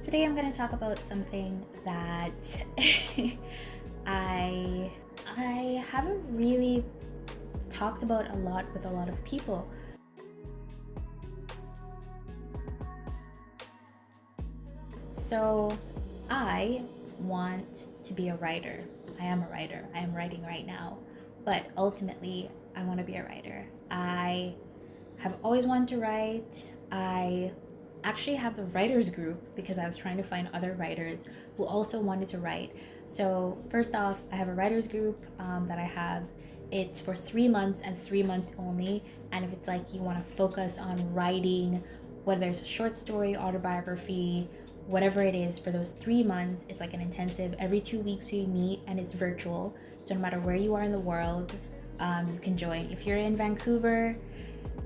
Today I'm going to talk about something that I haven't really talked about a lot with a lot of people. So I want to be a writer. I am a writer. I am writing right now. But ultimately, I want to be a writer. I have always wanted to write. I actually have a writers group because I was trying to find other writers who also wanted to write. So first off, I have a writers group that I have. It's for 3 months and 3 months only. And if it's like you want to focus on writing, whether it's a short story, autobiography, whatever it is, for those 3 months, it's like an intensive. Every 2 weeks we meet and it's virtual. So no matter where you are in the world, you can join. If you're in Vancouver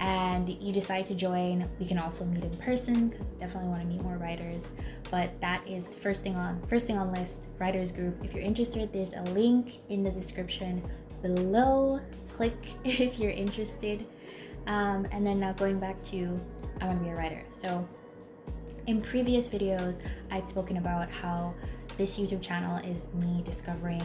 and you decide to join, we can also meet in person because definitely want to meet more writers. But that is first thing on list, writers group. If you're interested, there's a link in the description below. Click if you're interested. And then now going back to I want to be a writer. So in previous videos, I'd spoken about how this YouTube channel is me discovering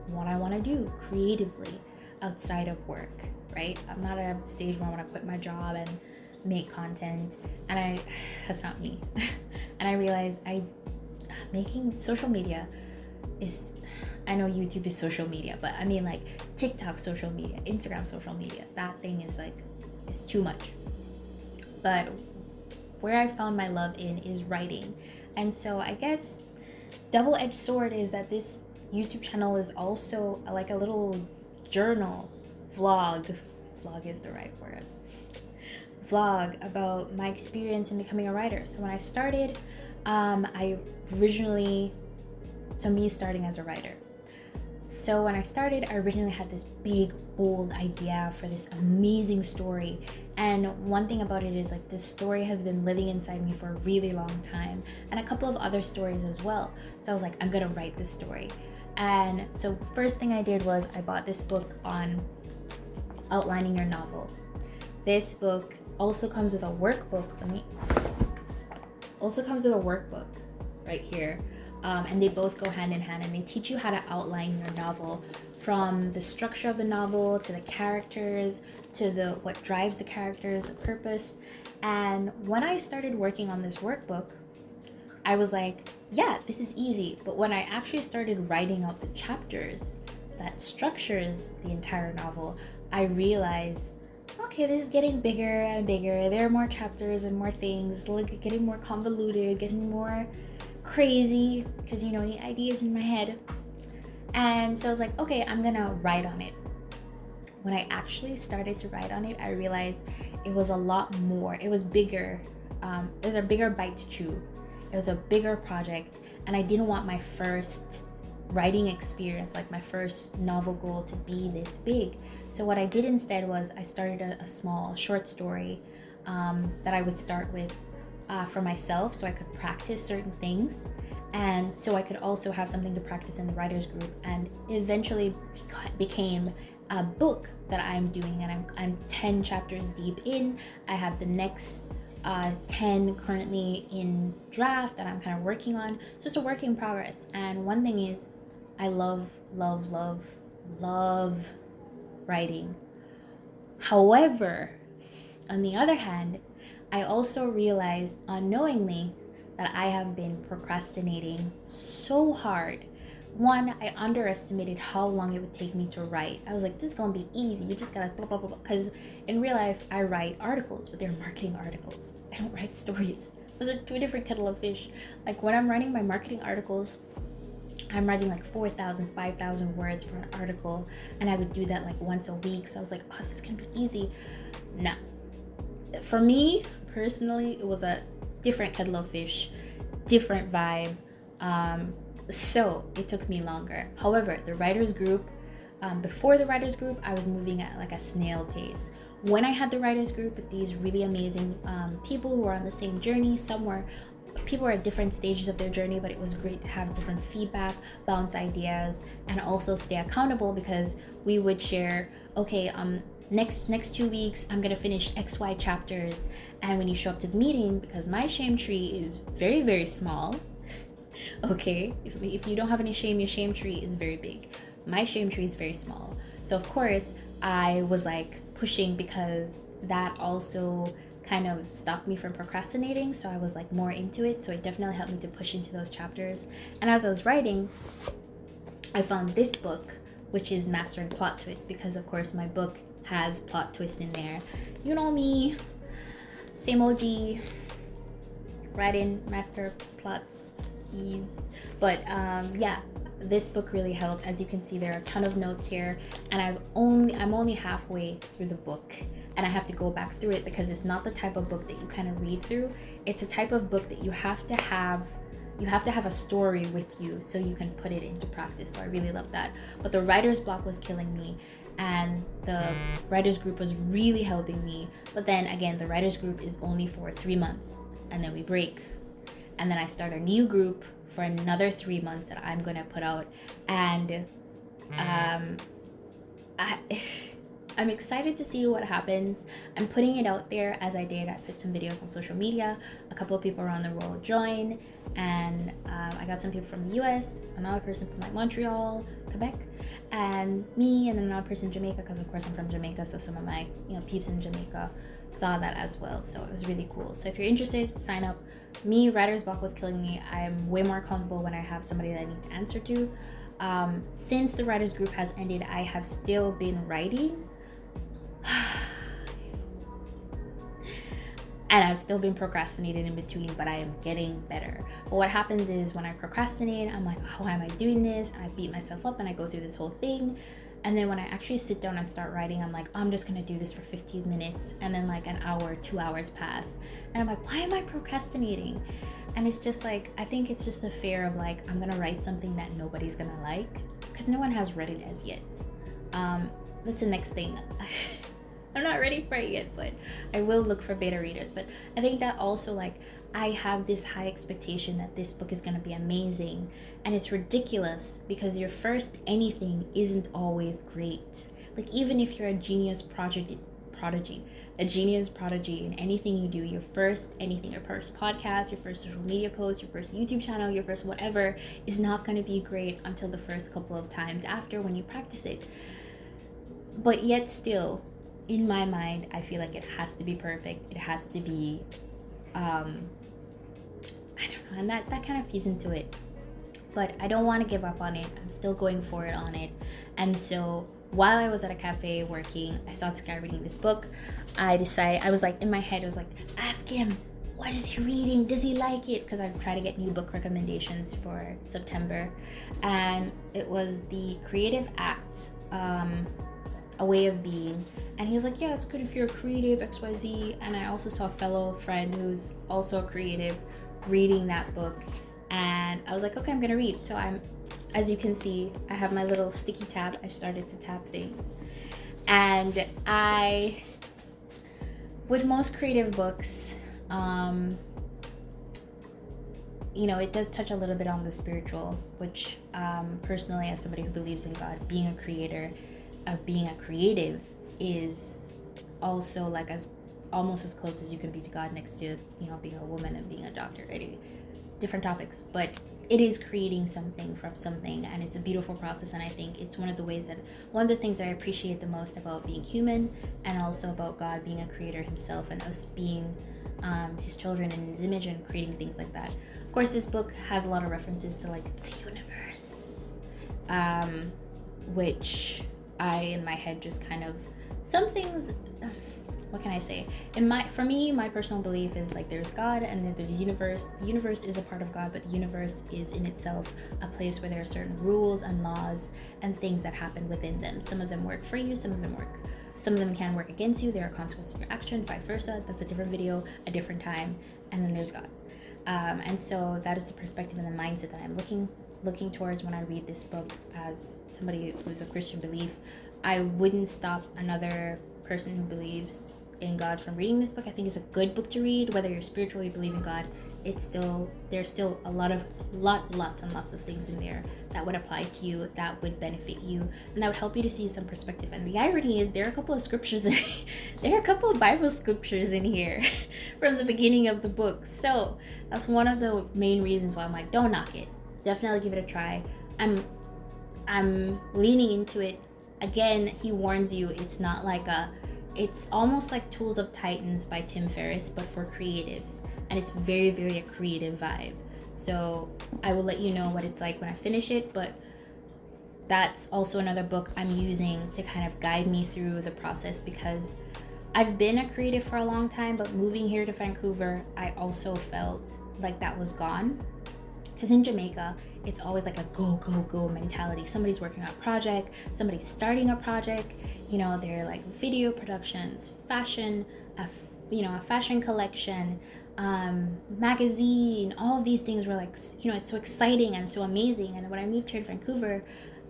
what I want to do creatively outside of work, right? I'm not at a stage where I want to quit my job and make content, and that's not me. And I realized making social media is, I know YouTube is social media, but I mean like TikTok social media, Instagram social media, that thing is like, it's too much. But where I found my love in is writing. And so I guess double-edged sword is that this YouTube channel is also like a little journal, vlog is the right word, vlog about my experience in becoming a writer. So when I started, me starting as a writer. So when I started, I originally had this big, bold idea for this amazing story. And one thing about it is like this story has been living inside me for a really long time, and a couple of other stories as well. So I was like, I'm gonna write this story. And so first thing I did was I bought this book on outlining your novel. This book also comes with a workbook. Right here. And they both go hand in hand, and they teach you how to outline your novel, from the structure of the novel to the characters to what drives the characters, the purpose. And when I started working on this workbook, I was like, yeah, this is easy. But when I actually started writing out the chapters that structures the entire novel, I realized, okay, this is getting bigger and bigger. There are more chapters and more things, like getting more convoluted, getting more crazy, because the ideas in my head. And so I was like, okay, I'm gonna write on it. When I actually started to write on it, I realized it was a lot more. It was bigger. It was a bigger bite to chew. It was a bigger project, and I didn't want my first writing experience, like my first novel goal, to be this big. So what I did instead was I started a small short story that I would start with for myself, so I could practice certain things, and so I could also have something to practice in the writers group, and eventually became a book that I'm doing, and I'm 10 chapters deep in. I have the next 10 currently in draft that I'm kind of working on, so it's a work in progress. And one thing is, I love writing. However, on the other hand, I also realized unknowingly that I have been procrastinating so hard. One, I underestimated how long it would take me to write. I was like, this is gonna be easy. You just gotta blah, blah, blah, blah. Because in real life, I write articles, but they're marketing articles. I don't write stories. Those are two different kettle of fish. Like when I'm writing my marketing articles, I'm writing like 4,000, 5,000 words for an article, and I would do that like once a week. So I was like, oh, this is gonna be easy. No. For me, personally, it was a different kettle of fish, different vibe. So it took me longer. However, the writers group, before the writers group, I was moving at like a snail pace. When I had the writers group with these really amazing people who were on the same journey, people were at different stages of their journey, but it was great to have different feedback, bounce ideas, and also stay accountable, because we would share, okay, next 2 weeks, I'm gonna finish XY chapters. And when you show up to the meeting, because my shame tree is very, very small, Okay, if you don't have any shame, your shame tree is very big. My shame tree is very small. So of course I was like pushing, because that also kind of stopped me from procrastinating. So I was like more into it. So it definitely helped me to push into those chapters. And as I was writing, I found this book, which is Mastering Plot Twists, because of course my book has plot twists in there. You know me, same OG, writing master plots ease. But yeah, this book really helped. As you can see, there are a ton of notes here, and I'm only halfway through the book, and I have to go back through it because it's not the type of book that you kind of read through. It's a type of book that you have to have a story with you so you can put it into practice. So I really love that. But the writer's block was killing me, and the writer's group was really helping me. But then again, the writer's group is only for 3 months, and then we break. And then I start a new group for another 3 months that I'm gonna put out. And I'm excited to see what happens. I'm putting it out there as I did. I put some videos on social media. A couple of people around the world joined, and I got some people from the US, another person from like Montreal, Quebec, and me, and then another person in Jamaica, because of course I'm from Jamaica, so some of my peeps in Jamaica saw that as well. So it was really cool. So if you're interested, sign up. Me, writer's block was killing me. I'm way more comfortable when I have somebody that I need to answer to. Since the writer's group has ended, I have still been writing. And I've still been procrastinating in between, but I am getting better. But what happens is when I procrastinate, I'm like, oh, why am I doing this? And I beat myself up and I go through this whole thing. And then when I actually sit down and start writing, I'm like, I'm just gonna do this for 15 minutes. And then like an hour, 2 hours pass. And I'm like, why am I procrastinating? And it's just like, I think it's just the fear of like, I'm gonna write something that nobody's gonna like, because no one has read it as yet. That's the next thing. I'm not ready for it yet, but I will look for beta readers. But I think that also, like, I have this high expectation that this book is going to be amazing. And it's ridiculous because your first anything isn't always great. Like, even if you're a genius prodigy, a genius prodigy in anything you do, your first anything, your first podcast, your first social media post, your first YouTube channel, your first whatever, is not going to be great until the first couple of times after, when you practice it. But yet still, in my mind, I feel like it has to be perfect. It has to be, I don't know, and that kind of feeds into it. But I don't want to give up on it. I'm still going for it on it. And so while I was at a cafe working, I saw this guy reading this book. I was like, in my head, I was like, ask him, what is he reading? Does he like it? Because I try to get new book recommendations for September. And it was The Creative Act, A Way of Being. And he was like, yeah, it's good if you're a creative, XYZ. And I also saw a fellow friend who's also a creative reading that book. And I was like, okay, I'm gonna read. So as you can see, I have my little sticky tab. I started to tap things. And with most creative books, it does touch a little bit on the spiritual, which personally, as somebody who believes in God, being a creator, being a creative is also like almost as close as you can be to God, next to being a woman and being a doctor. Anyway, different topics, but it is creating something from something, and it's a beautiful process. And I think it's one of the things that I appreciate the most about being human, and also about God being a creator himself, and us being his children in his image and creating things like that. Of course, this book has a lot of references to like the universe, which I in my head just kind of, some things, what can I say? For me, my personal belief is like there's God and then there's the universe. The universe is a part of God, but the universe is in itself a place where there are certain rules and laws and things that happen within them. Some of them work for you, some of them can work against you. There are consequences to your action, vice versa. That's a different video, a different time. And then there's God. And so that is the perspective and the mindset that I'm looking towards when I read this book. As somebody who's of Christian belief, I wouldn't stop another person who believes in God from reading this book. I think it's a good book to read, whether you're spiritual or you believe in God. There's still lots and lots of things in there that would apply to you, that would benefit you, and that would help you to see some perspective. And the irony is there are a couple of scriptures there are a couple of Bible scriptures in here from the beginning of the book. So that's one of the main reasons why I'm like, don't knock it. definitely give it a try. I'm leaning into it. Again, he warns you, it's not like it's almost like Tools of Titans by Tim Ferriss, but for creatives. And it's very, very a creative vibe. So I will let you know what it's like when I finish it, but that's also another book I'm using to kind of guide me through the process, because I've been a creative for a long time, but moving here to Vancouver, I also felt like that was gone. Because in Jamaica, it's always like a go, go, go mentality. Somebody's working on a project, somebody's starting a project, you know, they're like video productions, fashion, a fashion collection, magazine, all of these things were like, you know, it's so exciting and so amazing. And when I moved here to Vancouver,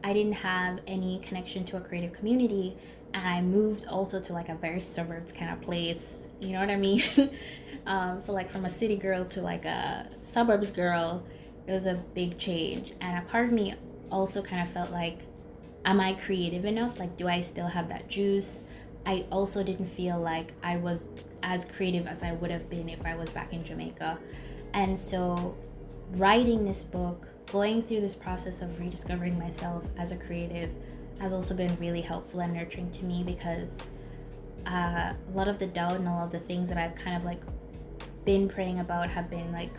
I didn't have any connection to a creative community, and I moved also to like a very suburbs kind of place, you know what I mean? So like from a city girl to like a suburbs girl, it was a big change. And a part of me also kind of felt like, am I creative enough? Like, do I still have that juice? I also didn't feel like I was as creative as I would have been if I was back in Jamaica. And so writing this book, going through this process of rediscovering myself as a creative, has also been really helpful and nurturing to me, because a lot of the doubt and all of the things that I've kind of like been praying about have been like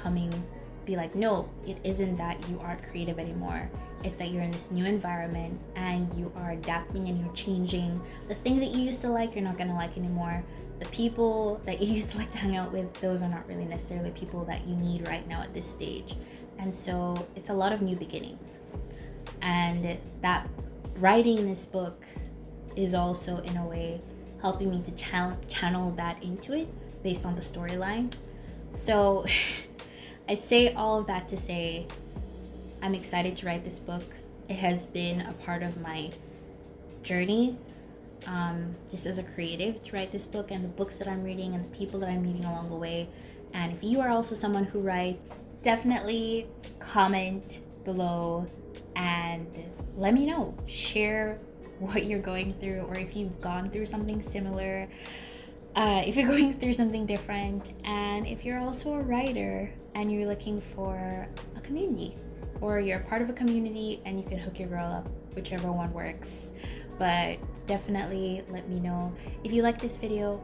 be like, no, it isn't that you aren't creative anymore. It's that you're in this new environment and you are adapting and you're changing. The things that you used to like, you're not gonna like anymore. The people that you used to like to hang out with, those are not really necessarily people that you need right now at this stage. And so it's a lot of new beginnings. And that writing this book is also in a way helping me to channel that into it based on the storyline. So I say all of that to say I'm excited to write this book. It has been a part of my journey, just as a creative, to write this book, and the books that I'm reading and the people that I'm meeting along the way. And if you are also someone who writes, definitely comment below and let me know. Share what you're going through, or if you've gone through something similar, if you're going through something different, and if you're also a writer and you're looking for a community, or you're a part of a community and you can hook your girl up, whichever one works. But definitely let me know if you like this video.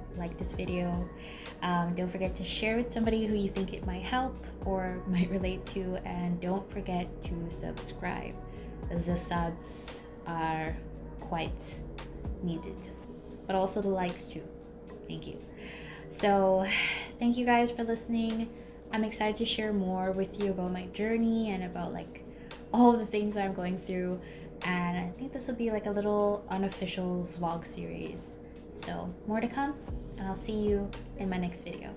Don't forget to share with somebody who you think it might help or might relate to, and don't forget to subscribe. The subs are quite needed, but also the likes too. Thank you. So thank you guys for listening. I'm excited to share more with you about my journey and about like all of the things that I'm going through. And I think this will be like a little unofficial vlog series. So more to come, and I'll see you in my next video.